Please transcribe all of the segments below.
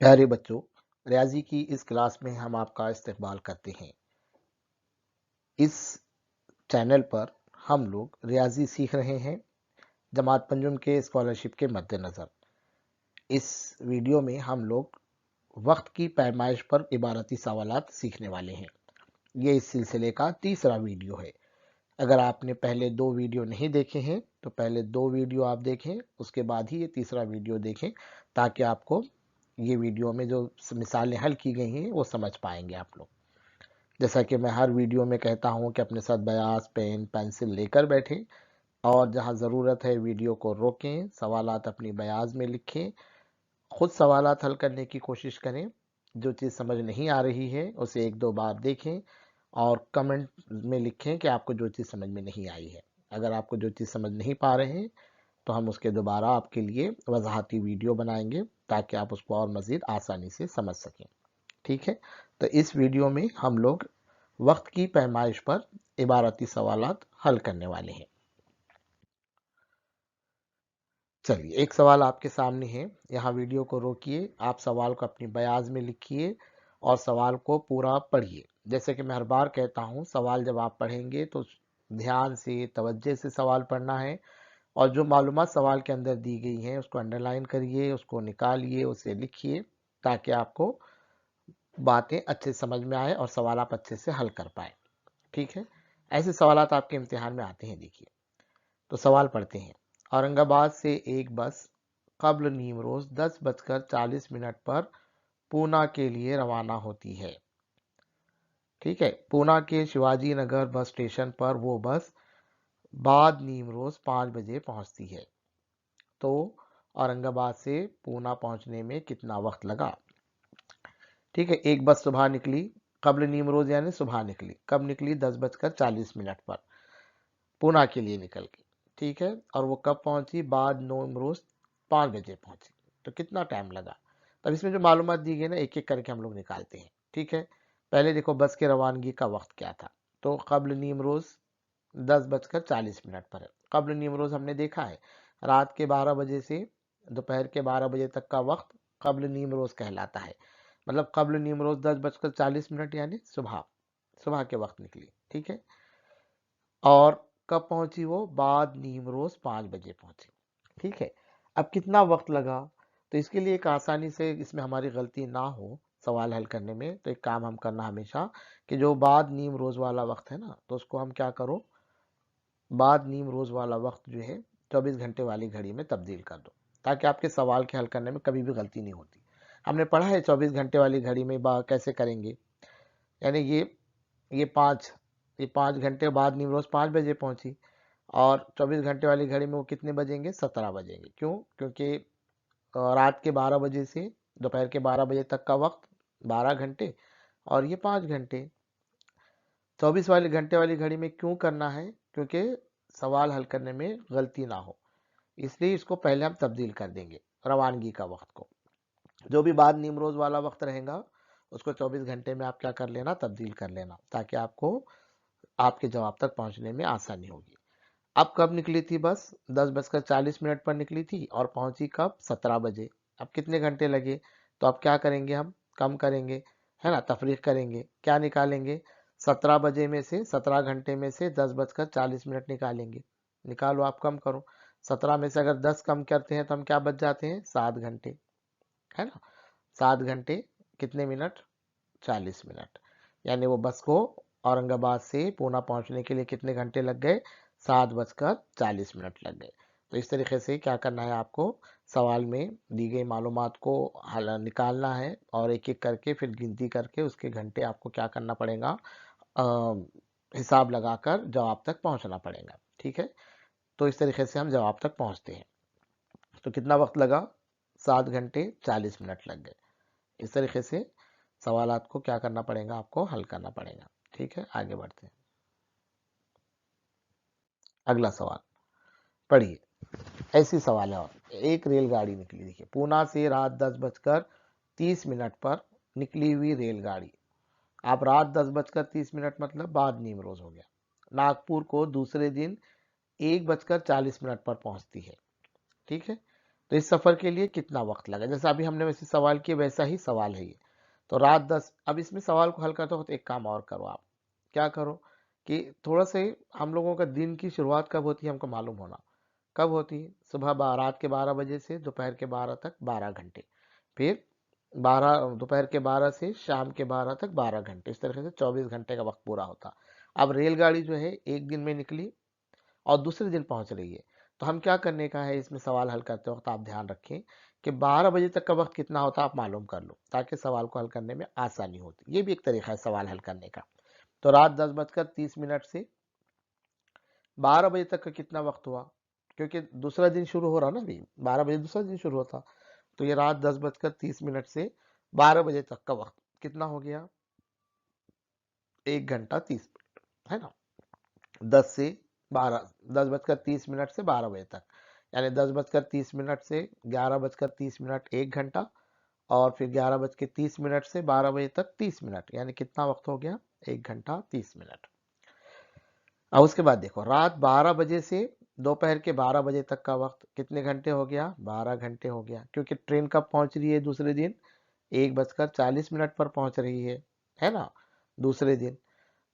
प्यारे बच्चों, रियाजी की इस क्लास में हम आपका इस्तकबाल करते हैं। इस चैनल पर हम लोग रियाजी सीख रहे हैं जमात पंजुम के स्कॉलरशिप के मद्देनज़र। इस वीडियो में हम लोग वक्त की पैमाइश पर इबारती सवालात सीखने वाले हैं। ये इस सिलसिले का तीसरा वीडियो है। अगर आपने पहले दो वीडियो नहीं देखे हैं तो पहले दो वीडियो आप देखें, उसके बाद ही ये तीसरा वीडियो देखें, ताकि आपको ये वीडियो में जो मिसालें हल की गई हैं वो समझ पाएंगे आप लोग। जैसा कि मैं हर वीडियो में कहता हूं कि अपने साथ बयास, पेन, पेंसिल लेकर बैठें और जहां ज़रूरत है वीडियो को रोकें, सवालात अपनी बयाज में लिखें, खुद सवालात हल करने की कोशिश करें। जो चीज़ समझ नहीं आ रही है उसे एक दो बार देखें और कमेंट में लिखें कि आपको जो चीज़ समझ में नहीं आई है। अगर आपको जो चीज़ समझ नहीं पा रहे हैं तो हम उसके दोबारा आपके लिए वजाहती वीडियो बनाएंगे ताकि आप उसको और मज़ीद आसानी से समझ सकें। ठीक है, तो इस वीडियो में हम लोग वक्त की पैमाइश पर इबारती सवालात हल करने वाले हैं। चलिए, एक सवाल आपके सामने है। यहाँ वीडियो को रोकिए, आप सवाल को अपनी बयाज में लिखिए और सवाल को पूरा पढ़िए। जैसे कि मैं हर बार कहता हूँ, सवाल जब आप पढ़ेंगे तो ध्यान से, तवज्जो से सवाल पढ़ना है और जो मालूमात सवाल के अंदर दी गई हैं उसको अंडरलाइन करिए, उसको निकालिए, उसे लिखिए, ताकि आपको बातें अच्छे समझ में आए और सवाल आप अच्छे से हल कर पाए। ठीक है, ऐसे सवालात आपके इम्तिहान में आते हैं। देखिए, तो सवाल पढ़ते हैं। औरंगाबाद से एक बस कब्ल नीम रोज 10:40 पर पूना के लिए रवाना होती है। ठीक है, पूना के शिवाजी नगर बस स्टेशन पर वो बस बाद नीम रोज 5 बजे पहुंचती है। तो औरंगाबाद से पूना पहुंचने में कितना वक्त लगा? ठीक है, एक बस सुबह निकली, कब्ल नीम रोज यानी सुबह निकली। कब निकली? 10:40 पर पूना के लिए निकल गई। ठीक है, और वो कब पहुंची? बाद नोमरोज 5 बजे पहुंची। तो कितना टाइम लगा? तब इसमें जो मालूमात दी गई ना, एक एक करके हम लोग निकालते हैं। ठीक है, पहले देखो बस की रवानगी का वक्त क्या था। तो कब्ल नीम रोज 10:40 पर है। कब्ल नीम रोज हमने देखा है रात के 12 बजे से दोपहर के 12 बजे तक का वक्त कब्ल नीम रोज कहलाता है। मतलब कब्ल नीम रोज 10:40 यानी सुबह सुबह के वक्त निकली। ठीक है, और कब पहुंची वो? बाद नीम रोज 5 बजे पहुंची। ठीक है, अब कितना वक्त लगा? तो इसके लिए एक आसानी से इसमें हमारी गलती ना हो सवाल हल करने में, तो एक काम हम करना हमेशा कि जो बाद नीम रोज वाला वक्त है ना, तो उसको हम क्या करो, बाद नीम रोज वाला वक्त जो है 24 घंटे वाली घड़ी में तब्दील कर दो, ताकि आपके सवाल के हल करने में कभी भी गलती नहीं होती। हमने पढ़ा है 24 घंटे वाली घड़ी में कैसे करेंगे। यानी ये पाँच ये 5 घंटे बाद नीम रोज 5 बजे पहुंची और 24 घंटे वाली घड़ी में वो कितने बजेंगे? 17 बजेंगे। क्यों? क्योंकि रात के 12 बजे से दोपहर के 12 बजे तक का वक्त 12 घंटे और ये 5 घंटे। 24 घंटे वाली घड़ी में क्यों करना है? क्योंकि सवाल हल करने में गलती ना हो, इसलिए इसको पहले हम तब्दील कर देंगे रवानगी का वक्त को। जो भी बाद निमरोज वाला वक्त रहेगा उसको 24 घंटे में आप क्या कर लेना? तब्दील कर लेना, ताकि आपको आपके जवाब तक पहुंचने में आसानी होगी। अब कब निकली थी बस? 10:40 पर निकली थी और पहुंची कब? 17 बजे। अब कितने घंटे लगे? तो अब क्या करेंगे? हम कम करेंगे, है ना, तफरीक करेंगे। क्या निकालेंगे? 17 बजे में से, 17 घंटे में से 10:40 निकालेंगे। निकालो, आप कम करो। 17 में से अगर 10 कम करते हैं तो हम क्या बच जाते हैं? 7 घंटे, है ना। 7 घंटे कितने मिनट? 40 मिनट। यानी वो बस को औरंगाबाद से पूना पहुंचने के लिए कितने घंटे लग गए? 7:40 लग गए। तो इस तरीके से क्या करना है आपको? सवाल में दी गई मालूमात को हल निकालना है और एक एक करके फिर गिनती करके उसके घंटे आपको क्या करना पड़ेगा? अ, हिसाब लगाकर जवाब तक पहुंचना पड़ेगा। ठीक है, तो इस तरीके से हम जवाब तक पहुंचते हैं। तो कितना वक्त लगा? 7 घंटे 40 मिनट लग गए। इस तरीके से सवालात को क्या करना पड़ेगा? आपको हल करना पड़ेगा। ठीक है, आगे बढ़ते हैं। अगला सवाल पढ़िए। ऐसी सवाल है, और एक रेलगाड़ी निकली। देखिए, पूना से रात 10:30 पर निकली हुई रेलगाड़ी। आप रात 10:30 मतलब बाद नीम रोज हो गया, नागपुर को दूसरे दिन 1:40 पर पहुंचती है। ठीक है, तो इस सफ़र के लिए कितना वक्त लगा, जैसा अभी हमने वैसे सवाल किया वैसा ही सवाल है ये। तो रात 10, अब इसमें सवाल को हल करते हो तो एक काम और करो आप, क्या करो कि थोड़ा से हम लोगों का दिन की शुरुआत कब होती है हमको मालूम होना, कब होती है, रात के 12 बजे से दोपहर के 12 तक 12 घंटे, फिर 12 दोपहर के 12 से शाम के 12 तक 12 घंटे, इस तरीके से 24 घंटे का वक्त पूरा होता। अब रेलगाड़ी जो है एक दिन में निकली और दूसरे दिन पहुंच रही है, तो हम क्या करने का है इसमें सवाल हल करते वक्त आप ध्यान रखें कि 12 बजे तक का वक्त कितना होता है आप मालूम कर लो, ताकि सवाल को हल करने में आसानी होती। ये भी एक तरीका है सवाल हल करने का। तो रात 10:30 से 12 बजे तक का कितना वक्त हुआ, क्योंकि दूसरा दिन शुरू हो रहा ना, अभी 12 बजे दूसरा दिन शुरू होता। तो ये रात 10:30 से 12 बजे तक का वक्त कितना हो गया, 1 घंटा 30 मिनट, है ना। 10 बजकर 30 मिनट से 12 बजे तक, यानी 10 बजकर 30 मिनट से 11 बजकर 30 मिनट 1 घंटा, और फिर 11 बज के 30 मिनट से 12 बजे तक 30 मिनट, यानी कितना वक्त हो गया, 1 घंटा 30 मिनट। अब उसके बाद देखो रात 12 बजे से दोपहर के 12 बजे तक का वक्त कितने घंटे हो गया, 12 घंटे हो गया, क्योंकि ट्रेन कब पहुंच रही है दूसरे दिन, 1 बजकर 40 मिनट पर पहुंच रही है ना, दूसरे दिन।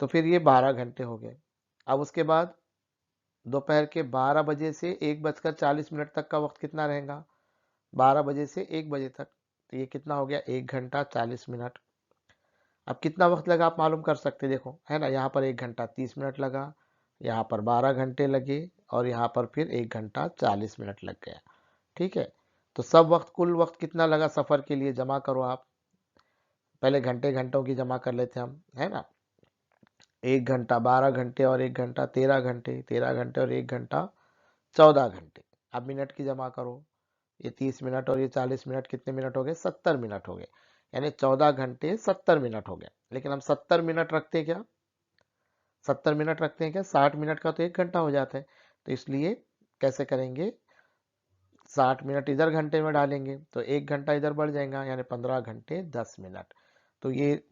तो फिर ये 12 घंटे हो गए। अब उसके बाद दोपहर के 12 बजे से 1 बजकर 40 मिनट तक का वक्त कितना रहेगा, 12 बजे से 1 बजे तक, तो ये कितना हो गया, 1 घंटा 40 मिनट। अब कितना वक्त लगा आप मालूम कर सकते, देखो है ना, यहाँ पर 1 घंटा 30 मिनट लगा, यहाँ पर 12 घंटे लगे, और यहाँ पर फिर 1 घंटा 40 मिनट लग गया। ठीक है, तो सब वक्त कुल वक्त कितना लगा सफर के लिए जमा करो आप, पहले घंटे घंटों की जमा कर लेते हैं हम, है ना। 1 घंटा 12 घंटे और 1 घंटा 13 घंटे, 13 घंटे और 1 घंटा 14 घंटे। अब मिनट की जमा करो, ये 30 मिनट और ये 40 मिनट कितने मिनट हो गए, 70 मिनट हो गए, यानी 14 घंटे 70 मिनट हो गए। लेकिन हम 70 मिनट रखते क्या, 70 मिनट रखते हैं क्या, 60 मिनट का तो 1 घंटा हो जाता है। तो इसलिए कैसे करेंगे, 60 मिनट इधर घंटे में डालेंगे तो 1 घंटा इधर बढ़ जाएगा, यानी 15 घंटे 10 मिनट। तो ये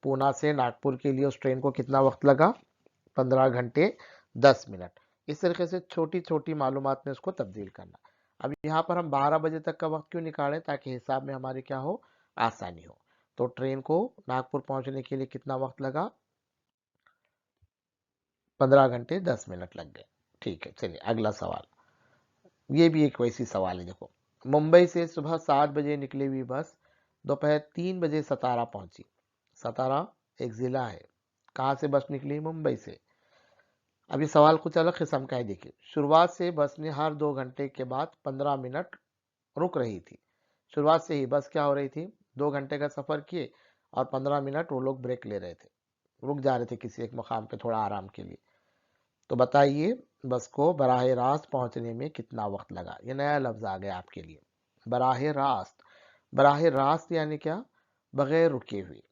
पूना से नागपुर के लिए उस ट्रेन को कितना वक्त लगा, 15 घंटे 10 मिनट। इस तरीके से छोटी छोटी मालूमात में उसको तब्दील करना। अब यहाँ पर हम 12 बजे तक का वक्त क्यों निकालें, ताकि हिसाब में हमारे क्या हो, आसानी हो। तो ट्रेन को नागपुर पहुंचने के लिए कितना वक्त लगा, 15 घंटे 10 मिनट लग गए। ठीक है, चलिए अगला सवाल, ये भी एक वैसी सवाल है। देखो, मुंबई से सुबह 7 बजे निकली हुई बस दोपहर 3 बजे सतारा पहुंची। सतारा एक जिला है, कहाँ से बस निकली, मुंबई से। अब ये सवाल कुछ अलग किस्म का है। देखिए, शुरुआत से बस ने हर 2 घंटे के बाद 15 मिनट रुक रही थी। शुरुआत से ही बस क्या हो रही थी, 2 घंटे का सफर किए और 15 मिनट वो लोग ब्रेक ले रहे थे, रुक जा रहे थे किसी एक मुकाम पे थोड़ा आराम के लिए। तो बताइए बस को बराह रास्त पहुंचने में कितना वक्त लगा। ये नया लफ्ज आ गया आपके लिए, बराह रास्त। बराह रास्त यानी क्या, बगैर रुके हुए।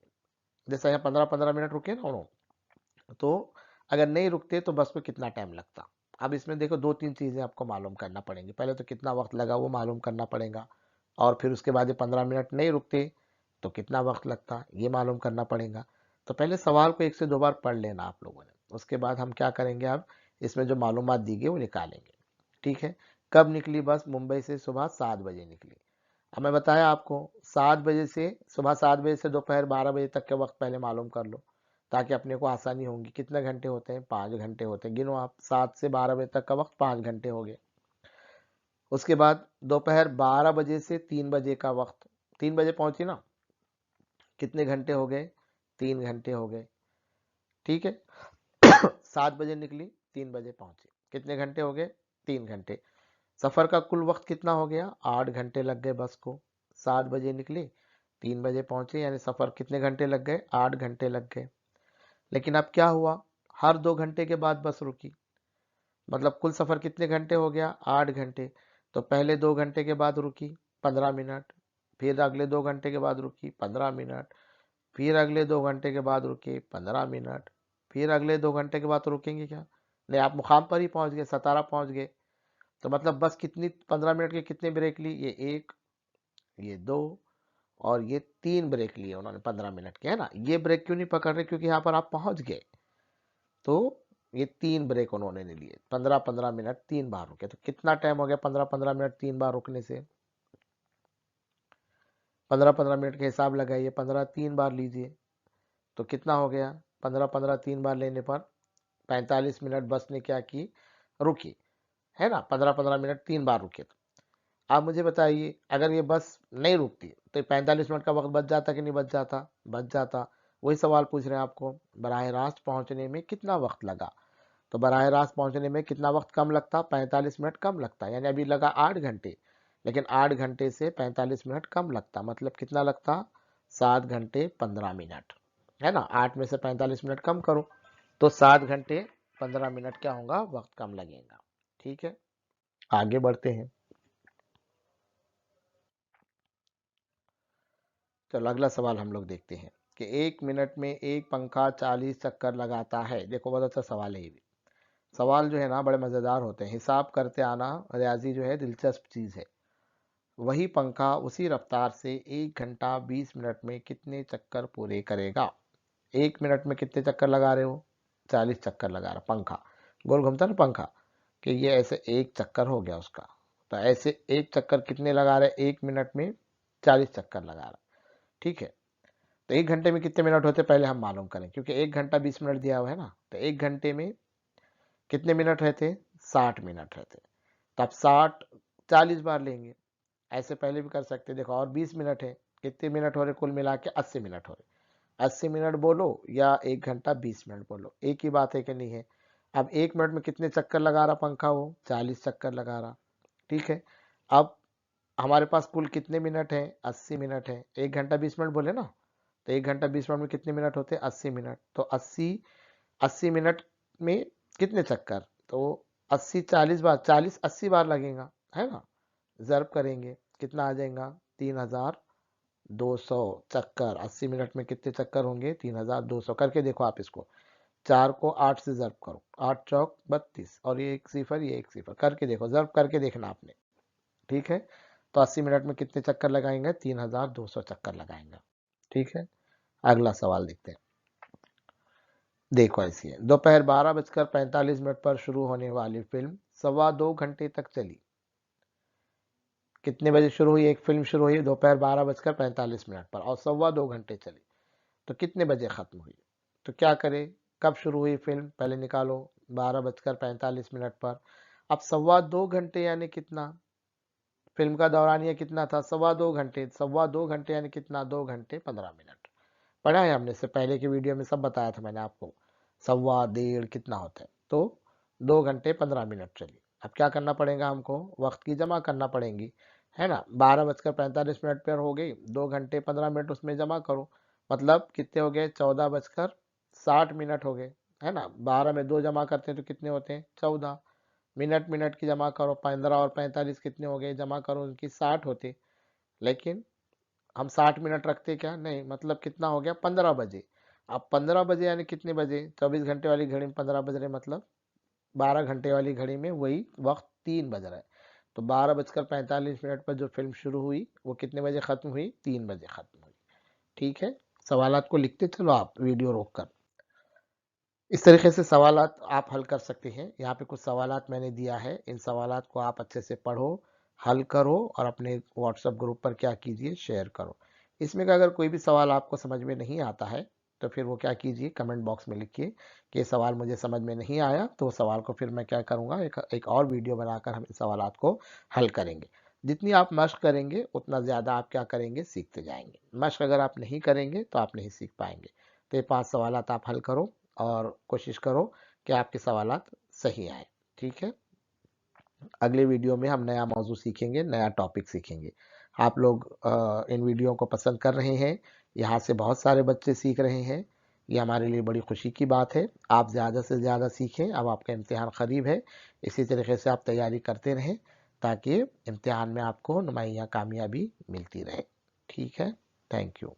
जैसे यहाँ 15-15 मिनट रुके ना उन्होंने, तो अगर नहीं रुकते तो बस में कितना टाइम लगता। अब इसमें देखो 2-3 चीजें आपको मालूम करना पड़ेंगी। पहले तो कितना वक्त लगा वो मालूम करना पड़ेगा, और फिर उसके बाद ये 15 मिनट नहीं रुकते तो कितना वक्त लगता ये मालूम करना पड़ेगा। तो पहले सवाल को 1 से 2 बार पढ़ लेना आप लोगों ने, उसके बाद हम क्या करेंगे, अब इसमें जो मालूमात दी गई वो निकालेंगे। ठीक है, कब निकली बस, मुंबई से सुबह 7 बजे निकली। अब मैं बताया आपको 7 बजे से, सुबह 7 बजे से दोपहर 12 बजे तक के वक्त पहले मालूम कर लो, ताकि अपने को आसानी होगी। कितने घंटे होते हैं, 5 घंटे होते हैं, गिनो आप, 7 से 12 बजे तक का वक्त 5 घंटे हो गए। उसके बाद दोपहर 12 बजे से 3 बजे का वक्त, 3 बजे पहुंची ना, कितने घंटे हो गए, 3 घंटे हो गए। ठीक है, 7 बजे निकली, 3 बजे पहुंची, कितने घंटे हो गए, 3 घंटे। सफर का कुल वक्त कितना हो गया, 8 घंटे लग गए बस को। 7 बजे निकली, 3 बजे पहुंचे, यानी सफर कितने घंटे लग गए, 8 घंटे लग गए। लेकिन अब क्या हुआ, हर 2 घंटे के बाद बस रुकी, मतलब कुल सफर कितने घंटे हो गया, 8 घंटे। तो पहले 2 घंटे के बाद रुकी 15 मिनट, फिर अगले 2 घंटे के बाद रुकी 15 मिनट, फिर अगले 2 घंटे के बाद रुके 15 मिनट, फिर अगले 2 घंटे के बाद तो रुकेंगे क्या, नहीं, आप मुकाम पर ही पहुंच गए, सतारा पहुंच गए। तो मतलब बस कितनी 15 मिनट के कितने ब्रेक ली, ये एक, ये दो, और ये 3 ब्रेक लिए उन्होंने 15 मिनट के, है ना। ये ब्रेक क्यों नहीं पकड़ रहे, क्योंकि यहाँ पर आप पहुंच गए। तो ये 3 ब्रेक उन्होंने लिए, 15-15 मिनट 3 बार रुके। तो कितना टाइम हो गया 15-15 मिनट 3 बार रुकने से, 15-15 मिनट के हिसाब लगाइए, 15 3 बार लीजिए तो कितना हो गया, 15-15 3 बार लेने पर 45 मिनट बस ने क्या की, रुकी, है ना, 15-15 मिनट 3 बार रुके। तो आप मुझे बताइए अगर ये बस नहीं रुकती तो 45 मिनट का वक्त बच जाता कि नहीं बच जाता, बच जाता। वही सवाल पूछ रहे हैं आपको, बराह रास्त पहुंचने में कितना वक्त लगा, तो बराह रास्त पहुंचने में कितना वक्त कम लगता, 45 मिनट कम लगता, यानी अभी लगा 8 घंटे, लेकिन 8 घंटे से 45 मिनट कम लगता, मतलब कितना लगता, 7 घंटे 15 मिनट, है ना। 8 में से 45 मिनट कम करो तो 7 घंटे 15 मिनट क्या होगा, वक्त कम लगेगा। ठीक है, आगे बढ़ते हैं। चलो अगला सवाल हम लोग देखते हैं कि 1 मिनट में एक पंखा 40 चक्कर लगाता है। देखो बहुत अच्छा सवाल है ये भी। सवाल जो है ना बड़े मज़ेदार होते हैं, हिसाब करते आना रियाजी जो है दिलचस्प चीज़ है। वही पंखा उसी रफ्तार से 1 घंटा 20 मिनट में कितने चक्कर पूरे करेगा। 1 मिनट में कितने चक्कर लगा रहे हो, 40 चक्कर लगा रहा पंखा, गोल घूमता ना पंखा, कि ये ऐसे एक चक्कर हो गया उसका। तो ऐसे एक चक्कर कितने लगा रहे, 1 मिनट में 40 चक्कर लगा रहा। ठीक है, तो 1 घंटे में कितने मिनट होते पहले हम मालूम करें, क्योंकि 1 घंटा 20 मिनट दिया हुआ है ना, तो 1 घंटे में कितने मिनट रहते, 60 मिनट रहते। तो आप 60 40 बार लेंगे, ऐसे पहले भी कर सकते हैं। देखो और 20 मिनट है, कितने मिनट हो रहे कुल मिला के, 80 मिनट हो रहे। 80 मिनट बोलो या 1 घंटा 20 मिनट बोलो, एक ही बात है कि नहीं है। अब 1 मिनट में कितने चक्कर लगा रहा पंखा, वो 40 चक्कर लगा रहा। ठीक है, अब हमारे पास कुल कितने मिनट है, 80 मिनट है। 1 घंटा 20 मिनट बोले ना, तो 1 घंटा 20 मिनट में कितने मिनट होते हैं, 80 मिनट। तो 80 मिनट में कितने चक्कर, तो 80 40 बार, 40 80 बार लगेगा, है ना। ज़र्ब करेंगे कितना आ जाएगा, 3200 चक्कर। 80 मिनट में कितने चक्कर होंगे, 3200। करके देखो आप इसको, 4 को 8 से ज़र्ब करो, 8 चौक 32, और ये एक सिफर, ये एक सिफर, करके देखो, ज़र्ब करके देखना आपने। ठीक है, तो 80 मिनट में कितने चक्कर लगाएंगे, 3200 चक्कर लगाएंगे। ठीक है, अगला सवाल देखते हैं। देखो ऐसी है, दोपहर 12:45 पर शुरू होने वाली फिल्म 2.25 घंटे तक चली। कितने बजे शुरू हुई, एक फिल्म शुरू हुई दोपहर 12:45 पर और 2.25 घंटे चली, तो कितने बजे खत्म हुई। तो क्या करें, कब शुरू हुई फिल्म पहले निकालो, 12:45 पर। अब 2.25 घंटे यानी कितना, फिल्म का दौरानिया कितना था, 2.25 घंटे, 2.25 घंटे यानी कितना, 2 घंटे 15 मिनट। पढ़ा है हमने, से पहले की वीडियो में सब बताया था मैंने आपको, सवा डेढ़ कितना होता है। तो 2 घंटे 15 मिनट चली। अब क्या करना पड़ेगा हमको, वक्त की जमा करना पड़ेगी, है ना। 12:45 पर हो गई, 2 घंटे 15 मिनट उसमें जमा करो, मतलब कितने हो गए, 14:60 हो गए, है ना। 12 में 2 जमा करते हैं तो कितने होते हैं, 14। मिनट मिनट की जमा करो, 15 और 45 कितने हो गए, जमा करो उनकी, 60 होते। लेकिन हम 60 मिनट रखते क्या, नहीं, मतलब कितना हो गया, 15 बजे। अब 15 बजे यानी कितने बजे, 24 घंटे वाली घड़ी में 15 बज रहे, मतलब 12 घंटे वाली घड़ी में वही वक्त 3 बज रहा है। तो 12:45 पर जो फिल्म शुरू हुई वो कितने बजे खत्म हुई, 3 बजे खत्म हुई। ठीक है, सवालात को लिखते चलो आप वीडियो रोक कर। इस तरीके से सवालात आप हल कर सकते हैं। यहाँ पे कुछ सवालात मैंने दिया है, इन सवालात को आप अच्छे से पढ़ो, हल करो और अपने व्हाट्सएप ग्रुप पर क्या कीजिए, शेयर करो। इसमें का अगर कोई भी सवाल आपको समझ में नहीं आता है तो फिर वो क्या कीजिए, कमेंट बॉक्स में लिखिए कि ये सवाल मुझे समझ में नहीं आया, तो सवाल को फिर मैं क्या करूँगा, एक और वीडियो बनाकर हम इन सवालात को हल करेंगे। जितनी आप मश्क करेंगे उतना ज़्यादा आप क्या करेंगे, सीखते जाएंगे। मश्क अगर आप नहीं करेंगे तो आप नहीं सीख पाएंगे। तो ये 5 सवालात आप हल करो और कोशिश करो कि आपके सवालात सही आए। ठीक है, अगले वीडियो में हम नया मौजू सीखेंगे, नया टॉपिक सीखेंगे। आप लोग इन वीडियो को पसंद कर रहे हैं, यहाँ से बहुत सारे बच्चे सीख रहे हैं, ये हमारे लिए बड़ी खुशी की बात है। आप ज़्यादा से ज़्यादा सीखें, अब आपका इम्तिहान करीब है, इसी तरीके से आप तैयारी करते रहें ताकि इम्तिहान में आपको नुमाइयाँ कामयाबी मिलती रहे। ठीक है, थैंक यू।